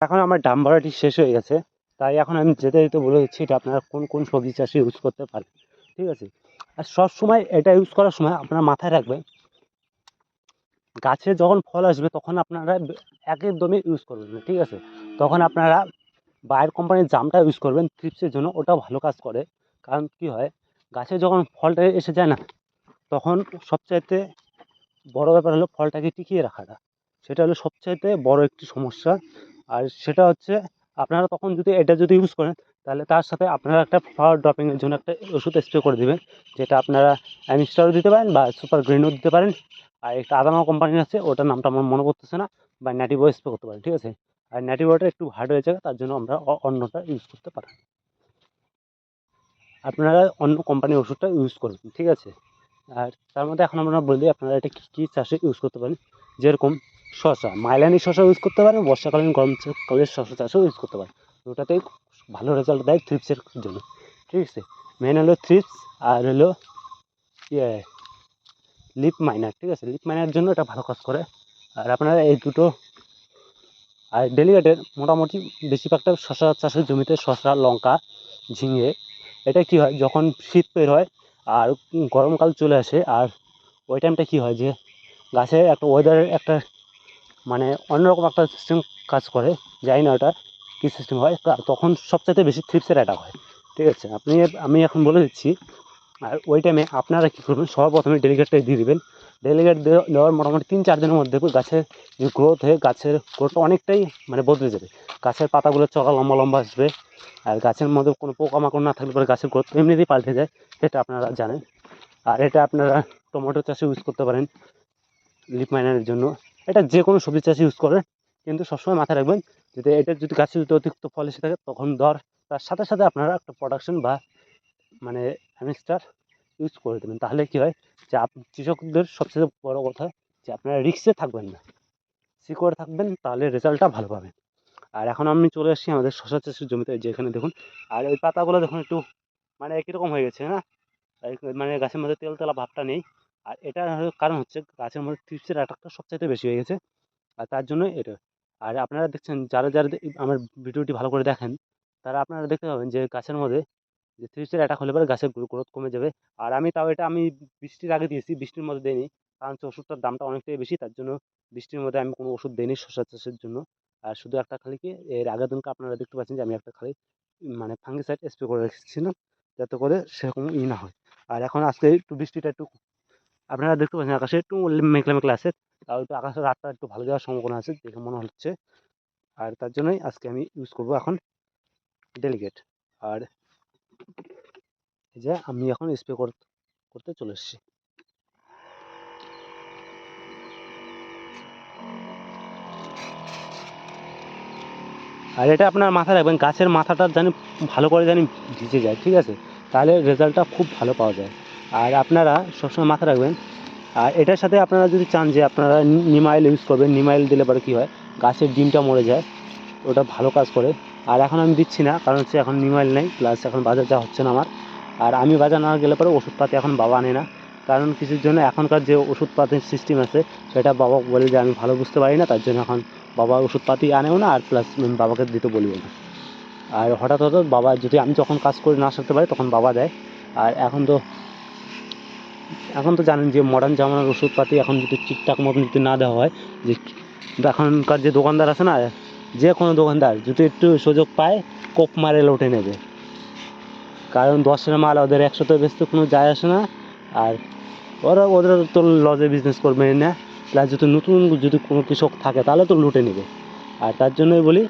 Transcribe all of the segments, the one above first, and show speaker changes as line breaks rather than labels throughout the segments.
এখন আমার ডাম ভরাটি শেষ হয়ে গেছে, তাই এখন আমি যেতে যেতে বলে দিচ্ছি এটা আপনারা কোন কোন সবজি চাষে ইউজ করতে পারেন। ঠিক আছে, আর সব সময় এটা ইউজ করার সময় আপনারা মাথায় রাখবেন, গাছে যখন ফল আসবে তখন আপনারা একদমই ইউজ করবেন না। ঠিক আছে, তখন আপনারা বায়ার কোম্পানির জামটা ইউজ করবেন থ্রিপসের জন্য, ওটাও ভালো কাজ করে। কারণ কি হয়, গাছে যখন ফলটা এসে যায় না, তখন সবচাইতে বড় ব্যাপার হলো ফলটাকে টিকিয়ে রাখাটা। সেটা হলো সবচাইতে বড় একটি সমস্যা। আর সেটা হচ্ছে, আপনারা তখন যদি এটা ইউজ করেন, তাহলে তার সাথে আপনারা একটা ফ্লাওয়ার ড্রপিংয়ের জন্য একটা ওষুধ স্প্রে করে দেবেন, যেটা আপনারা অ্যামিস্টারও দিতে পারেন বা সুপার গ্রিনও দিতে পারেন। আর একটা আদামা কোম্পানির আছে, ওটার নামটা আমার মনে পড়তেছে না, বা ন্যাটিভো স্প্রে করতে পারেন। ঠিক আছে, আর ন্যাটিভোটা একটু হার্ড হয়ে যায়, তার জন্য আমরা অন্যটা ইউজ করতে পারি। আপনারা অন্য কোম্পানির ওষুধটা ইউজ করবেন। ঠিক আছে, আর তার মধ্যে এখন আমরা বলি আপনারা এটা কী কী চাষে ইউজ করতে পারেন। যেরকম শসা, মাইলানি শসা ইউজ করতে পারেন, বর্ষাকালীন গরমকালের শসা চাষও ইউজ করতে পারেন। ওটাতেই ভালো রেজাল্ট দেয় থ্রিপসের জন্য। ঠিক আছে, মেন হলো থ্রিপস আর হলো ইয়ে লিপ মাইনার। ঠিক আছে, লিপ মাইনার জন্য এটা ভালো কাজ করে। আর আপনারা এই দুটো, আর ডেলিগেটের মোটামুটি বেশিরভাগটা শসা চাষের জমিতে শসা, লঙ্কা, ঝিঙে। এটা কী হয়, যখন শীত বের হয় আর গরমকাল চলে আসে, আর ওই টাইমটা কী হয় যে গাছের একটা ওয়েদারের একটা মানে অন্যরকম একটা সিস্টেম কাজ করে, জানি না ওটা কী সিস্টেম হয়, তখন সবচাইতে বেশি থ্রিপসের অ্যাটাক হয়। ঠিক আছে, আমি এখন বলে দিচ্ছি। আর ওই টাইমে আপনারা কী করবেন, সবার প্রথমে ডেলিগেটটাই দিয়ে দেবেন। ডেলিগেট দেওয়ার মোটামুটি 3-4 দিনের মধ্যে গাছের যে গ্রোথ হয়ে গাছের গ্রোথটা অনেকটাই বদলে যাবে। গাছের পাতাগুলো চড়া লম্বা লম্বা আসবে, আর গাছের মধ্যে কোনো পোকামাকড় না থাকলে পরে গাছের গ্রোথ এমনিতেই পাল্টে যায়, সেটা আপনারা জানেন। আর এটা আপনারা টমেটো চাষে ইউজ করতে পারেন লিপ মাইনারের জন্য। এটা যে কোনো সবজি চাষে ইউজ করেন, কিন্তু সবসময় মাথায় রাখবেন যদি এটা গাছে অতিরিক্ত ফল এসে থাকে, তখন তার সাথে সাথে আপনারা একটা প্রোডাকশন বা হ্যামস্টার ইউজ করে দেবেন। তাহলে কী হয় যে কৃষকদের সবচেয়ে বড় কথা যে আপনারা রিস্কে থাকবেন না, সিকিউর থাকবেন, তাহলে রেজাল্টটা ভালো পাবেন। আর এখন আমি চলে আসছি আমাদের শসা চাষের জমিতে, যেখানে দেখুন, আর ওই পাতাগুলো দেখুন একটু কীরকম হয়ে গেছে না, গাছের মধ্যে তেলা ভাবটা নেই। আর এটা কারণ হচ্ছে গাছের মধ্যে থ্রিপসের অ্যাটাকটা সবচাইতে বেশি হয়ে গেছে, আর তার জন্য এটা। আর আপনারা দেখছেন, যারা আমার ভিডিওটি ভালো করে দেখেন, তারা আপনারা দেখতে পাবেন যে গাছের মধ্যে যে থ্রিপসের অ্যাটাক হলে পরে গাছের গ্রোথ কমে যাবে। আর আমি বৃষ্টির আগে দিয়েছি, বৃষ্টির মধ্যে দিইনি, কারণ হচ্ছে ওষুধটার দামটা অনেকটাই বেশি, তার জন্য বৃষ্টির মধ্যে আমি কোনো ওষুধ দিইনি শসা চাষের জন্য। আর শুধু একটা খালি কি এর আগের দিনকে আপনারা দেখতে পাচ্ছেন যে আমি একটা খালি ফাঙ্গিসাইড স্প্রে করে রেখেছিলাম, যাতে করে সেরকম না হয়। আর এখন আজকে একটু বৃষ্টিটা একটু আপনারা দেখতে পাচ্ছেন, আকাশে একটু মেঘলা মেঘলা আছে, তাও একটু আকাশের রাতটা একটু ভালো যাওয়ার সম্ভাবনা আছে দেখে মনে হচ্ছে। আর তার জন্যই আজকে আমি ইউজ করব এখন ডেলিগেট। আর এই যে আমি এখন স্প্রে করতে চলে এসেছি। আর এটা আপনার মাথায় রাখবেন, গাছের মাথাটা জানি ভালো করে ভিজে যায়। ঠিক আছে, তাহলে রেজাল্টটা খুব ভালো পাওয়া যায়। আর আপনারা সবসময় মাথায় রাখবেন, আর এটার সাথে আপনারা যদি চান যে আপনারা নিমাইল ইউজ করবেন, নিমাইল দিলে পরে কী হয়, গাছের ডিমটা মরে যায়, ওটা ভালো কাজ করে। আর এখন আমি দিচ্ছি না, কারণ হচ্ছে এখন নিমাইল নেই, প্লাস এখন বাজার যাওয়া হচ্ছে না আমার। আর আমি বাজার না গেলে পরে ওষুধপাতি এখন বাবা আনে না, কারণ কিছুর জন্য এখনকার যে ওষুধপাতির সিস্টেম আছে, সেটা বাবা বলে যে আমি ভালো বুঝতে পারি না, তার জন্য এখন বাবা ওষুধপাতি আনেও না, আর প্লাস বাবাকে দিতে বলিও না। আর হঠাৎ বাবা যদি আমি যখন কাজ করে না সারতে পারি, তখন বাবা দেয়। আর এখন তো জানেন যে মডার্ন জামানার ওষুধপাতি এখন যদি ঠিকঠাক মতন যদি না দেওয়া হয়, যে এখনকার যে দোকানদার আছে না, যে কোনো দোকানদার যদি একটু সুযোগ পায়, কোপ মারে লোটে নেবে। কারণ 10-এর মাল ওদের 100-তে বেচতে কোনো যায় আসে না। আর ওদের তো লজে বিজনেস করবে না, প্লাস নতুন যদি কোনো কৃষক থাকে তাহলে তো লুটে নেবে। আর তার জন্যই বলি,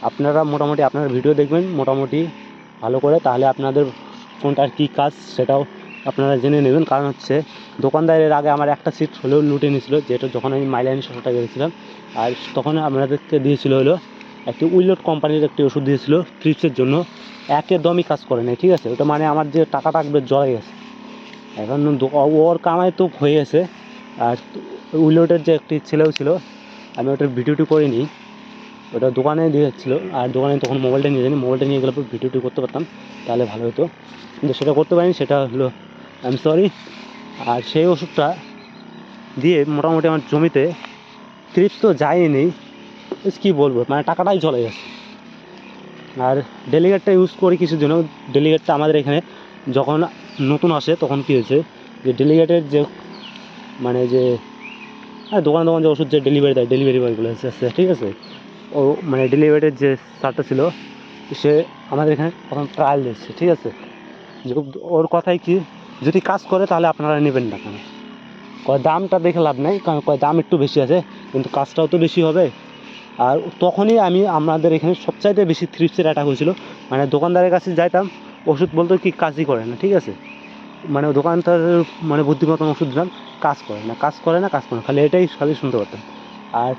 আপনারা মোটামুটি আপনার ভিডিও দেখবেন মোটামুটি ভালো করে, তাহলে আপনাদের কোনটার কী কাজ সেটাও আপনারা জেনে নেবেন। কারণ হচ্ছে দোকানদারের আগে আমার একটা সিট হলেও লুটে নিয়েছিল, যেটা যখন আমি মাইলাইন শসাটা গেছিলাম। আর তখন আপনাদেরকে দিয়েছিল হলো একটি উইলট কোম্পানির একটি ওষুধ দিয়েছিল ট্রিপসের জন্য, একদমই কাজ করে নাই। ঠিক আছে, ওটা আমার যে টাকাটা একবার জলে গেছে। এখন ওর কামাই তো হয়ে গেছে। আর উইলটের যে একটি ছেলেও ছিল, আমি ওটার ভিডিওটি করে নিই, ওটা দোকানে দিয়েছিলো, আর দোকানে তখন মোবাইলটা নিয়ে গেলে পর ভিডিওটি করতে পারতাম, তাহলে ভালো হতো, কিন্তু সেটা করতে পারিনি, সেটা হলো আই এম সরি। আর সেই ওষুধটা দিয়ে মোটামুটি আমার জমিতে থ্রিপস তো যায়নি, কী বলবো, মানে টাকাটাই চলে যাচ্ছে। আর ডেলিগেটটা ইউজ করি কিছুর জন্য, ডেলিগেটটা আমাদের এখানে যখন নতুন আসে তখন কী হয়েছে যে ডেলিগেটের যে মানে যে দোকান যে ওষুধ যে ডেলিভারি বয়গুলো আছে, ঠিক আছে, ও মানে ডেলিভারির যে স্যারটা ছিল সে আমাদের এখানে তখন ট্রায়াল দিচ্ছে, ঠিক আছে। যে ওর কথাই কি, যদি কাজ করে তাহলে আপনারা নেবেন না কেন, কয় দামটা দেখে লাভ নেই, কারণ কয় দাম একটু বেশি আছে কিন্তু কাজটাও তো বেশি হবে। আর তখনই আমাদের এখানে সবচাইতে বেশি থ্রিপসের অ্যাটাক হয়েছিল। মানে দোকানদারের কাছে যাইতাম, ওষুধ বলতো কি কাজই করে না, ঠিক আছে, মানে দোকানদার মানে বুদ্ধিমতন ওষুধ দিলাম, কাজ করে না, খালি এটাই শুনতে পারতাম। আর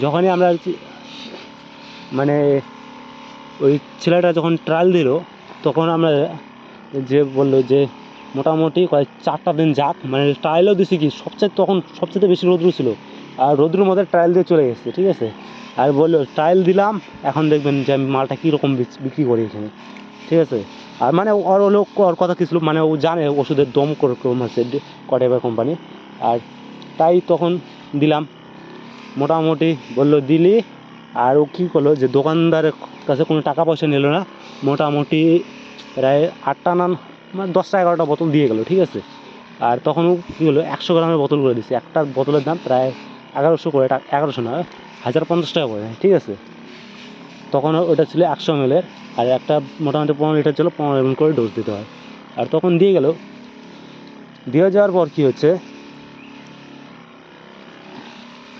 যখনই আমরা মানে ওই ছেলেটা যখন ট্রায়াল দিল তখন আমরা যে বললো যে মোটামুটি কয়েক 4টা দিন যাক, মানে ট্রায়ালও দিছি কি তখন সবচেয়ে বেশি রৌদ্র ছিল, আর রৌদ্রের মধ্যে ট্রায়াল দিয়ে চলে গেছে, ঠিক আছে। আর বললো ট্রায়াল দিলাম, এখন দেখবেন যে আমি মালটা কীরকম বিক্রি করি এখানে, ঠিক আছে। আর মানে ওর কথা কী ছিল, মানে ও জানে ওষুধের দম কম আছে কটেবার কোম্পানি, আর তাই তখন দিলাম মোটামুটি বললো দিলি। আর ও কী করলো যে দোকানদারের কাছে কোনো টাকা পয়সা নিল না, মোটামুটি প্রায় 8টা না মানে 10টা 11টা বোতল দিয়ে গেলো, ঠিক আছে। আর তখন ও কী হলো 100 গ্রামের বোতল করে দিচ্ছে, একটা বোতলের দাম প্রায় 1100 করে, 1100 না 1050 টাকা করে, ঠিক আছে। তখন ওটা ছিল 100 ml আর একটা মোটামুটি 15 লিটার ছিল, 15 ml করে ডোজ দিতে হয়। আর তখন দিয়ে গেল, দিয়ে যাওয়ার পর কী হচ্ছে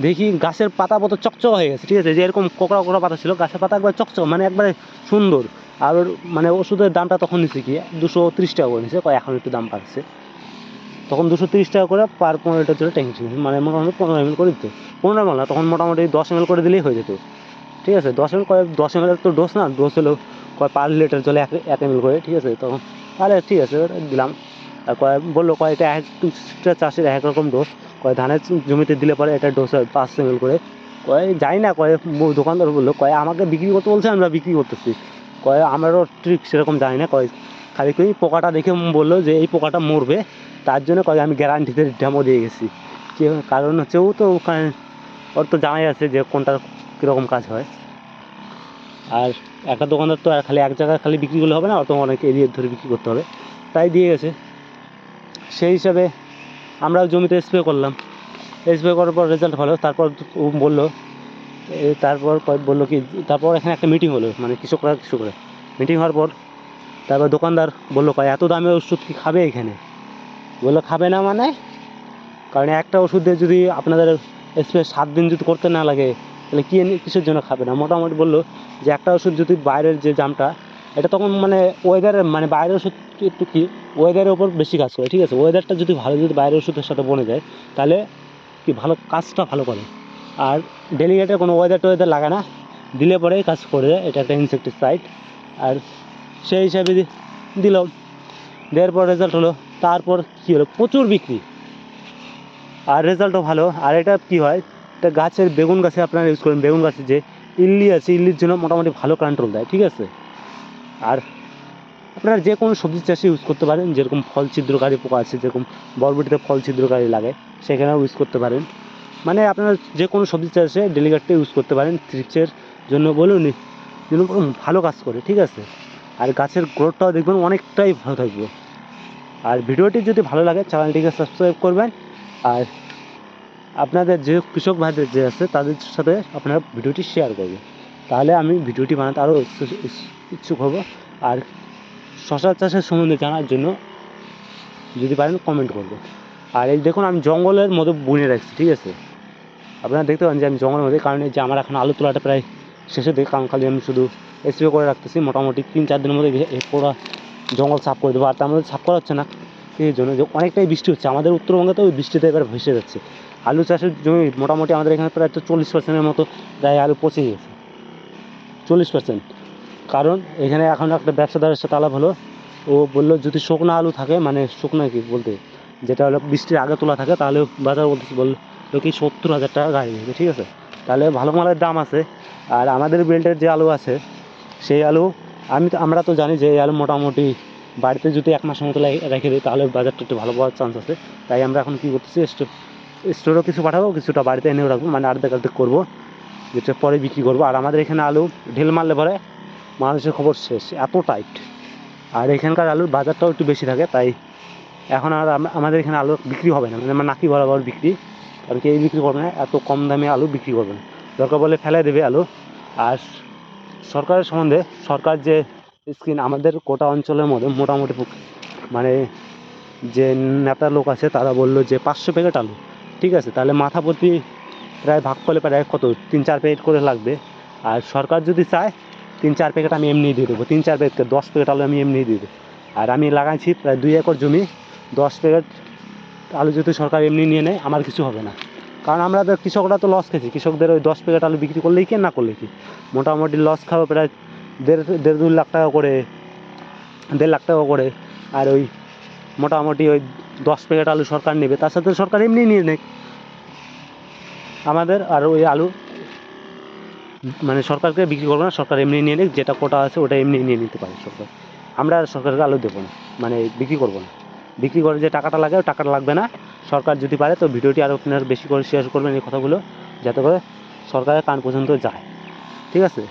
দেখি গাছের পাতা মতো চকচক হয়ে গেছে, ঠিক আছে, যে এরকম কোকড়া পাতা ছিল, গাছের পাতা একবার চকচক মানে একবারে সুন্দর। আর মানে ওষুধের দামটা তখন নিচ্ছে কি 230 টাকা করে নিচ্ছে, এখন একটু দাম বাড়ছে, তখন 230 টাকা করে পার 15 লিটার ছিল ট্যাঙ্কি, মানে মোটামুটি 15 ml করে দিত, 15 ml না, তখন মোটামুটি 10 ml করে দিলেই হয়ে যেত, ঠিক আছে। 10 ml তো ডোজ না, ডোজ হলো পার লিটার চলে 1 ml করে, ঠিক আছে। তখন তাহলে ঠিক আছে দিলাম। আর বললো এটা একটা চাষের এক রকম ডোজ, ধানের জমিতে দিলে পরে এটা ডোজ হয় 5 ml করে, যাই না দোকানদার বললো আমাকে বিক্রি করতে বলছে, আমরা বিক্রি করতেছি, আমারও ট্রিক সেরকম জানি না, খালি পোকাটা দেখে বললো যে এই পোকাটা মরবে, তার জন্য আমি গ্যারান্টিতে ডেমো দিয়ে গেছি, কারণ হচ্ছে ও তো ওর তো জানাই আছে যে কোনটা কীরকম কাজ হয়। আর একটা দোকানদার তো আর খালি এক জায়গায় খালি বিক্রি করলে হবে না, অত অনেক এরিয়া ধরে বিক্রি করতে হবে, তাই দিয়ে গেছে। সেই হিসাবে আমরাও জমিতে স্প্রে করলাম, স্প্রে করার পর রেজাল্ট ভালো। তারপর ও বললো বললো কি, তারপর এখানে একটা মিটিং হলো, মানে কৃষকরা মিটিং হওয়ার পর তারপর দোকানদার বললো এত দামে ওষুধ কি খাবে এখানে, বললো খাবে না, মানে কারণ একটা ওষুধে যদি আপনাদের স্প্রে 7 দিন যদি করতে না লাগে তাহলে কিসের জন্য খাবে না। মোটামুটি বললো যে একটা ওষুধ যদি বাইরের যে জামটা, এটা তখন মানে ওয়েদারের মানে বাইরের ওষুধ একটু কি ওয়েদারের ওপর বেশি কাজ করে, ঠিক আছে। ওয়েদারটা যদি ভালো, যদি বাইরের ওষুধের সাথে বনে যায় তাহলে কি ভালো কাজটা ভালো করে। আর ডেলিগেটের কোনো ওয়েদার লাগে না, দিলে পরেই কাজ করে যায়, এটা একটা ইনসেকটিসাইড। আর সেই হিসাবে দিলাম, দেওয়ার পর রেজাল্ট হলো, তারপর কী হলো প্রচুর বিক্রি আর রেজাল্টও ভালো। আর এটা কী হয়, এটা গাছের বেগুন গাছে আপনারা ইউজ করেন, বেগুন গাছে যে ইল্লি আছে, ইল্লির জন্য মোটামুটি ভালো কন্ট্রোল দেয়, ঠিক আছে। আর আপনারা যে কোনো সবজি চাষে ইউজ করতে পারেন, যেরকম ফল ছিদ্রকারী পোকা আছে, যেরকম বরবটিতে ফল ছিদ্রকারী লাগে সেখানেও ইউজ করতে পারেন। মানে আপনারা যে কোনো সবজি চাষে ডেলিগেটটা ইউজ করতে পারেন, থ্রিপসের জন্য বলুন যেন ভালো কাজ করে, ঠিক আছে। আর গাছের গ্রোথটাও দেখবেন অনেকটাই ভালো থাকবে। আর ভিডিওটি যদি ভালো লাগে চ্যানেলটিকে সাবস্ক্রাইব করবেন, আর আপনাদের যে কৃষক ভাইদের যে আছে তাদের সাথে আপনারা ভিডিওটি শেয়ার করবেন, তাহলে আমি ভিডিওটি বানাতে আরও ইচ্ছুক হব। আর শশা চাষের সম্বন্ধে জানার জন্য যদি পারেন কমেন্ট করবে। আর এই দেখুন আমি জঙ্গলের মধ্যে বুনে রাখছি, ঠিক আছে, আপনারা দেখতে পান যে আমি জঙ্গলের মধ্যে, কারণ এই যে আমার এখন আলু তোলাটা প্রায় শেষের দিকে, কারণ খালি আমি শুধু স্প্রে করে রাখতেছি, মোটামুটি 3-4 দিনের মধ্যে পুরো জঙ্গল সাফ করে দেবো। আর তার মধ্যে সাফ করা হচ্ছে না এই জন্য যে অনেকটাই বৃষ্টি হচ্ছে আমাদের উত্তরবঙ্গে, তো ওই বৃষ্টিতে এবার ভেসে যাচ্ছে আলু চাষের জমি। মোটামুটি আমাদের এখানে প্রায় তো 40%-এর মতো প্রায় আলু পচে গেছে, 40%। কারণ এখানে এখন একটা ব্যবসাদারের সাথে আলাপ হলো, ও বললো যদি শুকনো আলু থাকে, মানে শুকনো কি বলতে যেটা হলো বৃষ্টির আগে তোলা থাকে, তাহলে বাজার বলতেছি বললো কি 70,000 টাকা গাড়ি দেবে, ঠিক আছে, তাহলে ভালো মালের দাম আছে। আর আমাদের বেল্টের যে আলু আছে সেই আলু আমরা তো জানি যে এই আলু মোটামুটি বাড়িতে যদি 1 মাসের মতো রেখে দিই তাহলে বাজারটা একটু ভালো পাওয়ার চান্স আছে। তাই আমরা এখন কী করতেছি, স্টোরেও কিছু পাঠাবো, কিছুটা বাড়িতে এনেও রাখবো, মানে অর্ধেক করবো। যেটা পরে বিক্রি করবো। আর আমাদের এখানে আলু ঢিল মারলে পরে মানুষের খবর শেষ, এত টাইট। আর এখানকার আলুর বাজারটাও একটু বেশি থাকে, তাই এখন আর আমাদের এখানে আলু বিক্রি হবে না, মানে আমার নাকি বরাবর বিক্রি, কারণ কেউ বিক্রি করবে না, এত কম দামে আলু বিক্রি করবে না, দরকার বলে ফেলে দেবে আলু। আর সরকারের সম্বন্ধে, সরকার যে স্কিম আমাদের কোটা অঞ্চলের মধ্যে মোটামুটি মানে যে নেতা লোক আছে তারা বললো যে 500 প্যাকেট আলু, ঠিক আছে, তাহলে মাথা প্রতি প্রায় ভাগ করলে প্রায় কত 3-4 প্যাকেট করে লাগবে। আর সরকার যদি চায় 3-4 প্যাকেট আমি এমনি দিয়ে দেবো, 3-4 প্যাকেট 10 প্যাকেট আলু আমি এমনি দিয়ে দেবো। আর আমি লাগাইছি প্রায় 2 একর জমি, 10 প্যাকেট আলু যদি সরকার এমনি নিয়ে নেয় আমার কিছু হবে না, কারণ আমরা তো কৃষকরা তো লস খেয়েছি, কৃষকদের ওই 10 প্যাকেট আলু বিক্রি করলেই কি না করলে কি মোটামুটি লস খাবে প্রায় 1.5-2 লাখ টাকা করে, 1.5 লাখ টাকা করে। আর ওই মোটামুটি ওই 10 প্যাকেট আলু সরকার নেবে, তার সাথে সরকার এমনি নিয়ে নেয় আমাদের। আর ওই আলু মানে সরকারকে বিক্রি করবো না, সরকার এমনি নিয়ে নিক, যেটা কোটা আছে ওটা এমনি নিয়ে নিতে পারে সরকার। আমরা আর সরকারকে আলু দেবো না, মানে বিক্রি করবো না, বিক্রি করে যে টাকাটা লাগে ওই টাকাটা লাগবে না। সরকার যদি পারে তো ভিডিওটি আরও আপনার বেশি করে শেয়ার করবেন এই কথাগুলো, যাতে করে সরকারের কান পর্যন্ত যায়, ঠিক আছে।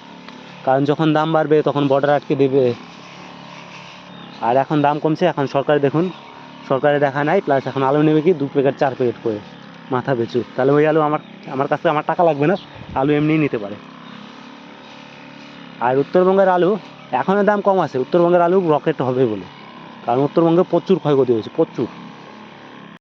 কারণ যখন দাম বাড়বে তখন বর্ডার আটকে দেবে, আর এখন দাম কমছে, এখন সরকারে দেখুন, সরকারে দেখা নাই, প্লাস এখন আলু নেবে কি 2 প্যাকেট 4 প্যাকেট করে মাথা পিছু, তাহলে ওই আলু আমার কাছে আমার টাকা লাগবে না, আলু এমনিই নিতে পারে। আর উত্তরবঙ্গের আলু এখনও দাম কম আছে, উত্তরবঙ্গের আলু রকেট হবে বলে, কারণ উত্তরবঙ্গে প্রচুর ক্ষয়ক্ষতি হয়েছে, প্রচুর।